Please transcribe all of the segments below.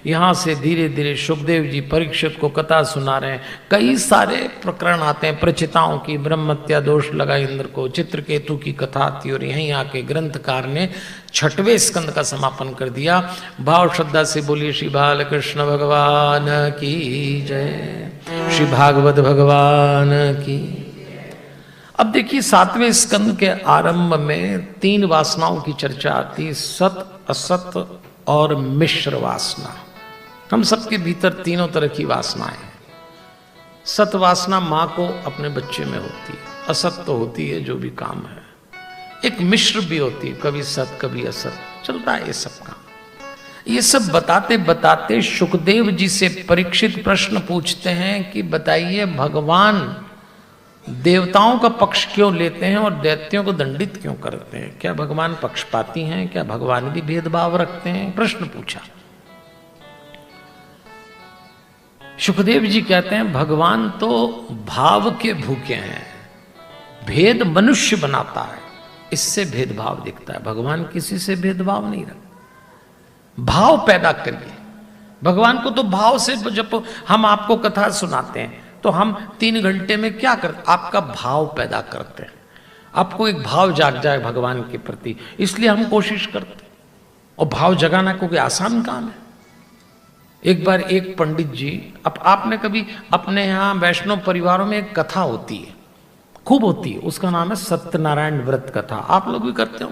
यहाँ से धीरे धीरे सुखदेव जी परीक्षित को कथा सुना रहे हैं। कई सारे प्रकरण आते हैं, प्रचिताओं की, ब्रह्मत्या दोष लगा इंद्र को, चित्रकेतु की कथा आती, और यहीं आके ग्रंथकार ने 6वें स्कंद का समापन कर दिया। भाव श्रद्धा से बोलिए श्री बालकृष्ण भगवान की जय, श्री भागवत भगवान की। अब देखिए 7वें स्कंद के आरंभ में 3 वासनाओं की चर्चा आती, सत, असत और मिश्र वासना। हम सबके भीतर तीनों तरह की वासनाएं हैं। सत वासना मां को अपने बच्चे में होती है, असत तो होती है जो भी काम है, एक मिश्र भी होती है, कभी सत कभी असत, चलता है ये सब काम। ये सब बताते बताते सुखदेव जी से परीक्षित प्रश्न पूछते हैं कि बताइए भगवान देवताओं का पक्ष क्यों लेते हैं और दैत्यों को दंडित क्यों करते हैं? क्या भगवान पक्षपाती हैं? क्या भगवान भी भेदभाव रखते हैं? प्रश्न पूछा। सुखदेव जी कहते हैं भगवान तो भाव के भूखे हैं, भेद मनुष्य बनाता है, इससे भेदभाव दिखता है। भगवान किसी से भेदभाव नहीं रखता। भाव पैदा करिए। भगवान को तो भाव से, जब हम आपको कथा सुनाते हैं तो हम 3 घंटे में क्या करते? आपका भाव पैदा करते हैं, आपको एक भाव जाग जाए भगवान के प्रति, इसलिए हम कोशिश करते हैं। और भाव जगाना कोई आसान काम है। एक बार एक पंडित जी, अब आपने कभी अपने यहाँ वैष्णव परिवारों में एक कथा होती है, खूब होती है, उसका नाम है सत्यनारायण व्रत कथा। आप लोग भी करते हो,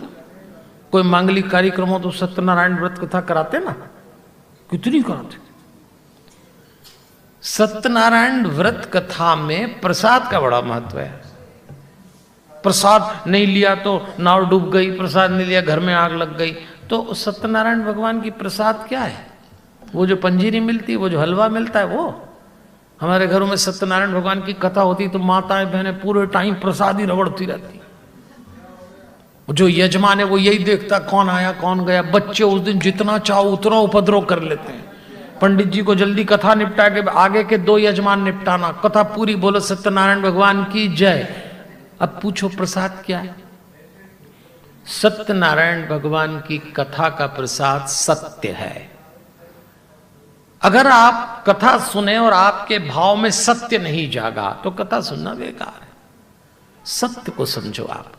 कोई मांगलिक कार्यक्रम हो तो सत्यनारायण व्रत कथा कराते ना, कितनी कराते। सत्यनारायण व्रत कथा में प्रसाद का बड़ा महत्व है। प्रसाद नहीं लिया तो नाव डूब गई, प्रसाद नहीं लिया घर में आग लग गई। तो सत्यनारायण भगवान की प्रसाद क्या है? वो जो पंजीरी मिलती है, वो जो हलवा मिलता है, वो। हमारे घरों में सत्यनारायण भगवान की कथा होती तो माताएं बहनें पूरे टाइम प्रसाद ही रगड़ती रहती। जो यजमान है वो यही देखता कौन आया कौन गया। बच्चे उस दिन जितना चाहो उतना उपद्रव कर लेते हैं। पंडित जी को जल्दी कथा निपटा के आगे के 2 यजमान निपटाना, कथा पूरी, बोलो सत्यनारायण भगवान की जय। अब पूछो प्रसाद क्या है? सत्यनारायण भगवान की कथा का प्रसाद सत्य है। अगर आप कथा सुने और आपके भाव में सत्य नहीं जागा तो कथा सुनना बेकार है। सत्य को समझो आप।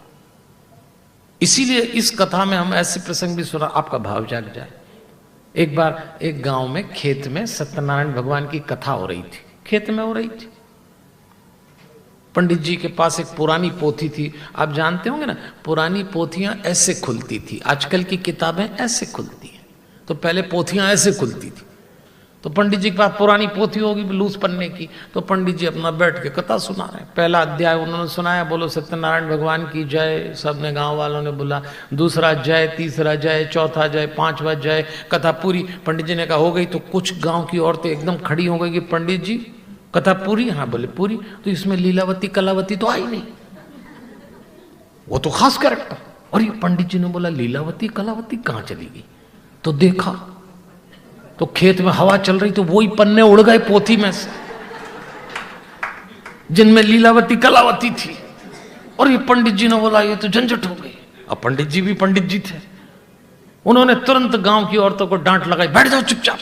इसीलिए इस कथा में हम ऐसे प्रसंग भी सुना, आपका भाव जाग जाए। एक बार एक गांव में खेत में सत्यनारायण भगवान की कथा हो रही थी, खेत में हो रही थी। पंडित जी के पास एक पुरानी पोथी थी। आप जानते होंगे ना, पुरानी पोथियां ऐसे खुलती थी, आजकल की किताबें ऐसे खुलती हैं, तो पहले पोथियां ऐसे खुलती थी। तो पंडित जी के पास पुरानी पोथी होगी लूस पन्ने की, तो पंडित जी अपना बैठ के कथा सुना रहे हैं। पहला अध्याय उन्होंने सुनाया, बोलो सत्यनारायण भगवान की जय, सबने गांव वालों ने बोला। दूसरा जय, तीसरा जय, चौथा जय, 5वां जय, कथा पूरी। पंडित जी ने कहा हो गई। तो कुछ गांव की औरतें एकदम खड़ी हो गई कि पंडित जी कथा पूरी? हाँ बोले पूरी। तो इसमें लीलावती कलावती तो आई नहीं, वो तो खास कैरेक्टर। और ये पंडित जी ने बोला लीलावती कलावती कहाँ चली गई? तो देखा तो खेत में हवा चल रही, तो वही पन्ने उड़ गए पोथी में से जिनमें लीलावती कलावती थी। और ये पंडित जी ने बोला ये तो झंझट हो गई। अब पंडित जी भी पंडित जी थे, उन्होंने तुरंत गांव की औरतों को डांट लगाई, बैठ जाओ चुपचाप,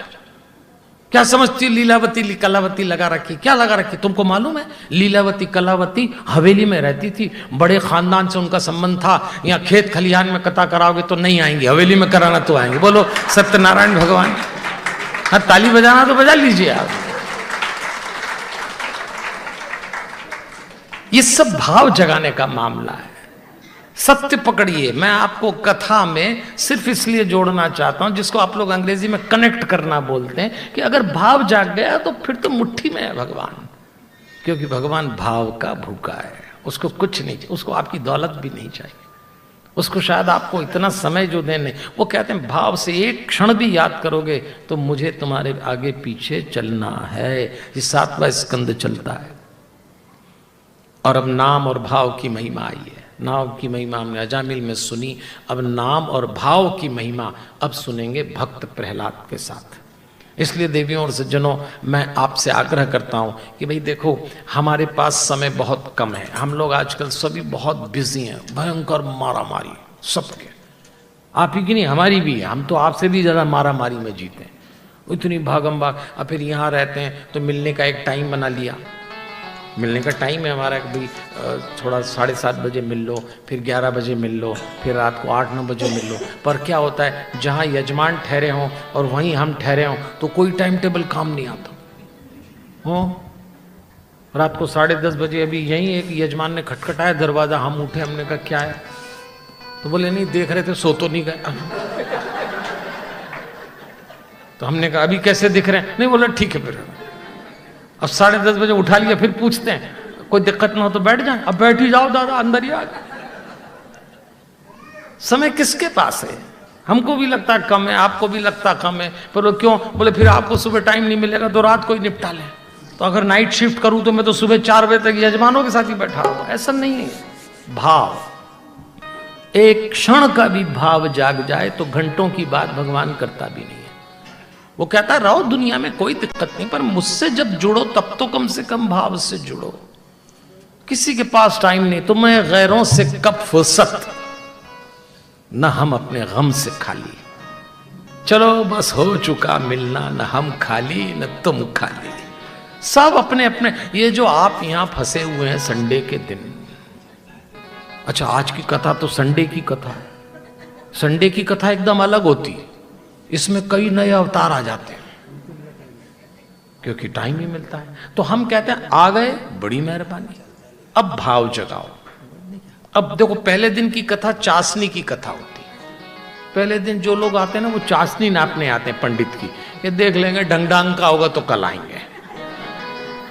क्या समझती लीलावती कलावती लगा रखी? क्या लगा रखी? तुमको मालूम है लीलावती कलावती हवेली में रहती थी, बड़े खानदान से उनका संबंध था। यहाँ खेत खलिहान में कथा कराओगे तो नहीं आएंगे, हवेली में कराना तो आएंगे। बोलो सत्यनारायण भगवान। हाँ ताली बजाना तो बजा लीजिए आप। ये सब भाव जगाने का मामला है। सत्य पकड़िए। मैं आपको कथा में सिर्फ इसलिए जोड़ना चाहता हूं, जिसको आप लोग अंग्रेजी में कनेक्ट करना बोलते हैं, कि अगर भाव जाग गया तो फिर तो मुट्ठी में है भगवान। क्योंकि भगवान भाव का भूखा है, उसको कुछ नहीं चाहिए, उसको आपकी दौलत भी नहीं चाहिए, उसको शायद आपको इतना समय जो देने। वो कहते हैं भाव से एक क्षण भी याद करोगे तो मुझे तुम्हारे आगे पीछे चलना है। ये 7वां स्कंद चलता है। और अब नाम और भाव की महिमा आई है। नाम की महिमा हमने अजामिल में सुनी, अब नाम और भाव की महिमा अब सुनेंगे भक्त प्रहलाद के साथ। इसलिए देवियों और सज्जनों, मैं आपसे आग्रह करता हूं कि भाई देखो, हमारे पास समय बहुत कम है। हम लोग आजकल सभी बहुत बिजी हैं, भयंकर मारा मारी सबके, आप ही की नहीं हमारी भी है। हम तो आपसे भी ज़्यादा मारा मारी में जीते हैं। इतनी भागम भाग। अब फिर यहाँ रहते हैं तो मिलने का एक टाइम बना लिया, मिलने का टाइम है हमारा कि भाई थोड़ा 7:30 बजे मिल लो, फिर 11 बजे मिल लो, फिर रात को 8-9 बजे मिल लो। पर क्या होता है, जहाँ यजमान ठहरे हों और वहीं हम ठहरे हों तो कोई टाइम टेबल काम नहीं आता हो। रात को 10:30 बजे अभी यहीं एक यजमान ने खटखटाया दरवाज़ा, हम उठे, हमने कहा क्या है, तो बोले नहीं देख रहे थे, सो तो नहीं गए। तो हमने कहा अभी कैसे दिख रहे हैं, नहीं बोला ठीक है। फिर अब 10:30 बजे उठा लिया, फिर पूछते हैं कोई दिक्कत ना हो तो बैठ जाए। अब बैठ ही जाओ दादा, अंदर ही आ गए। समय किसके पास है? हमको भी लगता कम है, आपको भी लगता कम है, पर वो क्यों? बोले फिर आपको सुबह टाइम नहीं मिलेगा तो रात को ही निपटा ले। तो अगर नाइट शिफ्ट करूं तो मैं तो सुबह 4 बजे तक यजमानों के साथ ही बैठा हूं। ऐसा नहीं है। भाव, एक क्षण का भी भाव जाग जाए तो घंटों की बात भगवान करता भी नहीं है। वो कहता रहो दुनिया में कोई दिक्कत नहीं, पर मुझसे जब जुड़ो तब तो कम से कम भाव से जुड़ो। किसी के पास टाइम नहीं, तुम्हें गैरों से कब फुर्सत, न हम अपने गम से खाली। चलो बस हो चुका मिलना, न हम खाली न तुम खाली। सब अपने अपने, ये जो आप यहां फंसे हुए हैं संडे के दिन। अच्छा आज की कथा तो संडे की कथा, संडे की कथा एकदम अलग होती, इसमें कई नए अवतार आ जाते हैं क्योंकि टाइम ही मिलता है। तो हम कहते हैं आ गए, बड़ी मेहरबानी, अब भाव जगाओ। अब देखो पहले दिन की कथा चाशनी की कथा होती है। पहले दिन जो लोग आते हैं ना वो चाशनी नापने आते हैं पंडित की, ये देख लेंगे ढंग ढंग का होगा तो कल आएंगे।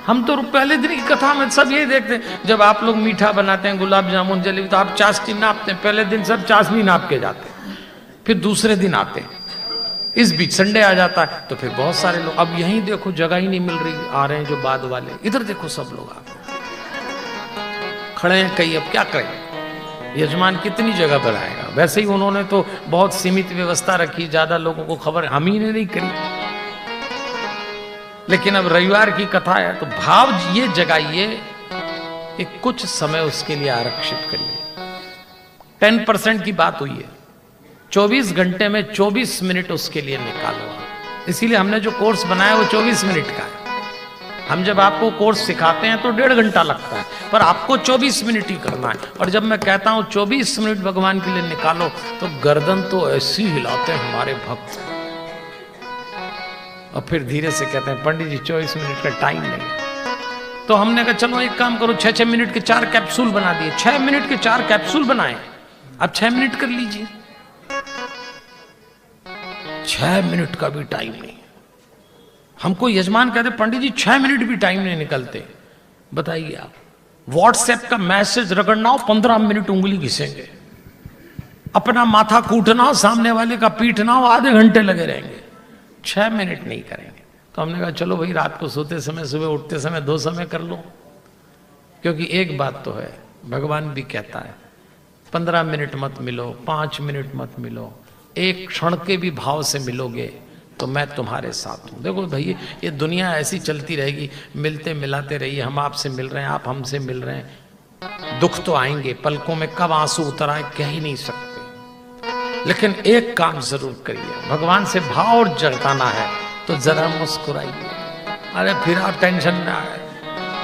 हम तो पहले दिन की कथा में सब यही देखते हैं, जब आप लोग मीठा बनाते हैं गुलाब जामुन जलेबी तो आप चाशनी नापते हैं। पहले दिन सब चाशनी नाप के जाते हैं, फिर दूसरे दिन आते हैं। इस बीच संडे आ जाता है तो फिर बहुत सारे लोग, अब यहीं देखो जगह ही नहीं मिल रही, आ रहे हैं जो बाद वाले, इधर देखो सब लोग आप खड़े हैं कई। अब क्या करें, यजमान कितनी जगह बनाएगा? वैसे ही उन्होंने तो बहुत सीमित व्यवस्था रखी, ज्यादा लोगों को खबर हम ही ने नहीं करी। लेकिन अब रविवार की कथा है तो भाव ये जगाइए कि कुछ समय उसके लिए आरक्षित करिए। 10% की बात हुई है, 24 घंटे में 24 मिनट उसके लिए निकालो। इसीलिए हमने जो कोर्स बनाया वो 24 मिनट का है। हम जब आपको कोर्स सिखाते हैं तो 1.5 घंटा लगता है, पर आपको 24 मिनट ही करना है। और जब मैं कहता हूं 24 मिनट भगवान के लिए निकालो तो गर्दन तो ऐसी हिलाते हैं हमारे भक्त, और फिर धीरे से कहते हैं पंडित जी 24 मिनट का टाइम नहीं। तो हमने कहा चलो एक काम करो, 6-6 मिनट के 4 कैप्सूल बना दिए। 6 मिनट के 4 कैप्सूल बनाए, अब 6 मिनट कर लीजिए। 6 मिनट का भी टाइम नहीं। हमको यजमान कहते पंडित जी 6 मिनट भी टाइम नहीं निकलते। बताइए आप, व्हाट्सएप का मैसेज रगड़ना हो 15 मिनट उंगली घिसेंगे, अपना माथा कूटना हो, सामने वाले का पीटना हो, आधे घंटे लगे रहेंगे, 6 मिनट नहीं करेंगे। तो हमने कहा चलो भाई रात को सोते समय सुबह उठते समय 2 समय कर लो। क्योंकि एक बात तो है, भगवान भी कहता है 15 मिनट मत मिलो, 5 मिनट मत मिलो, एक क्षण के भी भाव से मिलोगे तो मैं तुम्हारे साथ हूं। देखो भैया ये दुनिया ऐसी चलती रहेगी, मिलते मिलाते रहिए। हम आपसे मिल रहे हैं, आप हमसे मिल रहे हैं। दुख तो आएंगे, पलकों में कब आंसू उतर आए कह ही नहीं सकते। लेकिन एक काम जरूर करिए, भगवान से भाव जताना है तो जरा मुस्कुराइए। अरे फिर आप टेंशन में आए,